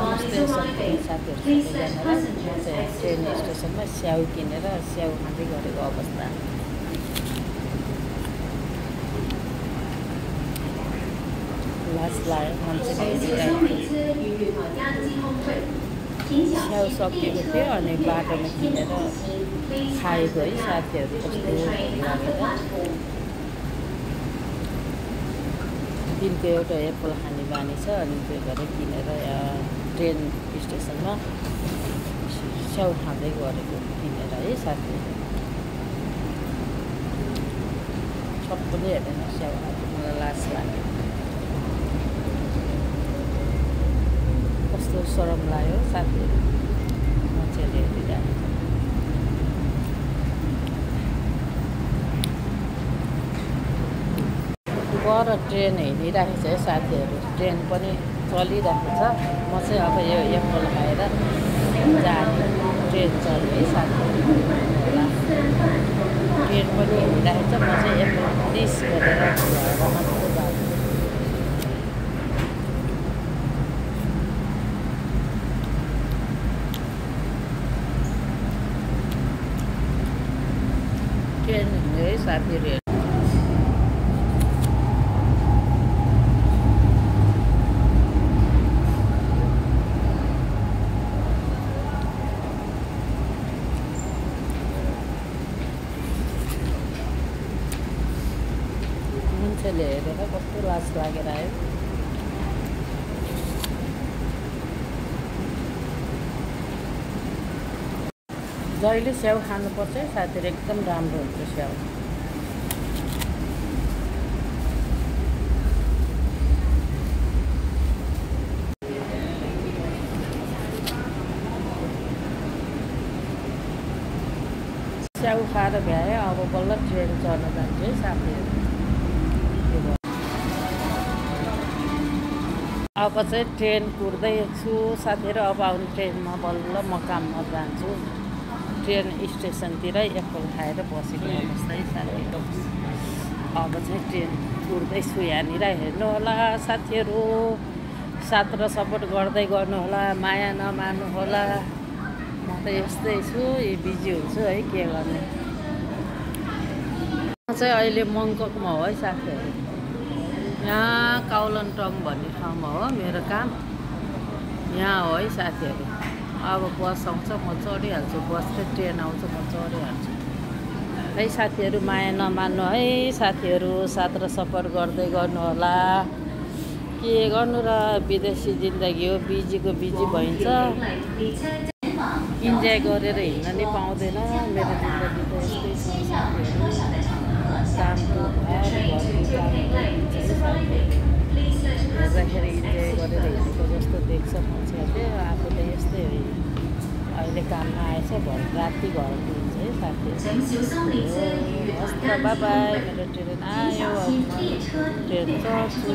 नमस्ते साथीहरू सबैजनालाई म चाहिँ ट्रेन स्टेसनमा स्याउ किनेर स्याउ खाँदै गरेको अवस्था। लास लाग्यो मान्छेले हेरिरहेको। स्याउ सकिएको थियो अनि बाटोमा किनेर खाएको है साथीहरू। कस्तो लागेर दिनको एउटा एप्पल खाने बानी छ अनि त्यो भएर किनेर ट्रेन स्टेसनमा स्याउ खाँदै गरेको किनेर है साथीहरू। सबैले हेरेन स्याउ खाँदै मलाई लाज लाग्यो। कस्तो शरम लाग्यो साथीहरू मान्छेले हेरिरहेको। पर ट्रेन हेरिरहेको छ है साथीहरू। ट्रेन पनि चलिरहेको छ। म चाहिँ अब यो एप्पल खाएर जाने ट्रेन चल्यो है साथीहरू। ट्रेन पनि हेरिरहेको छ। म चाहिँ एप्पल प्लिज गरेर भएर मात्रै जान्छु। ट्रेन हिँड्यो है साथीहरू। मान्छेले हेरेर कस्तो लाज लागेर आयो। जहिले स्याउ खानुपर्छ है साथीहरू। एकदम राम्रो हुन्छ स्याउ। स्याउ खाएर भ्याए अब बल्ल ट्रेन चढ्न जान्छु है साथीहरू। अब चाहिँ ट्रेन कुर्दैछु साथीहरू। अब आउने ट्रेनमा बल्ल म काममा जान्छु। ट्रेन स्टेसनतिर एप्पल खाएर बसेको अवस्था है साथीहरू। अब चाहिँ ट्रेन कुर्दैछु यहाँनिर। हेर्नु होला साथीहरू। साथ र सपोर्ट गर्दै गर्नु होला। माया नमार्नु होला। म त यस्तै छु। बिजी हुन्छु है के गर्ने। म चाहिँ अहिले मङ्ककमा हो है साथीहरू। यहाँ काउलनटङ भन्ने ठाउँमा हो मेरो काम। यहाँ हो है साथीहरू। अब बस आउँछ म चढिहाल्छु। बस चाहिँ ट्रेन आउँछ म चढिहाल्छु है साथीहरू। माया नमान्नु है साथीहरू। साथ र सपोर्ट गर्दै गर्नु होला। के गर्नु र विदेशी जिन्दगी हो। बिजीको बिजी भइन्छ। इन्जोय गरेर हिँड्न नि पाउँदैन। मेरो जिन्दगी त यस्तै छ साथीहरू। कामको घर घरको काम हेर्दाखेरि इन्जोय गरेर हिँडेको जस्तो देख्छ मान्छेहरूले। आफू त यस्तै हो। अहिले काममा आएछ भरे राति घर पुग्छ है साथीहरू। हस् त बाई बाई। मेरो ट्रेन आयो। ट्रेन चढ्छु।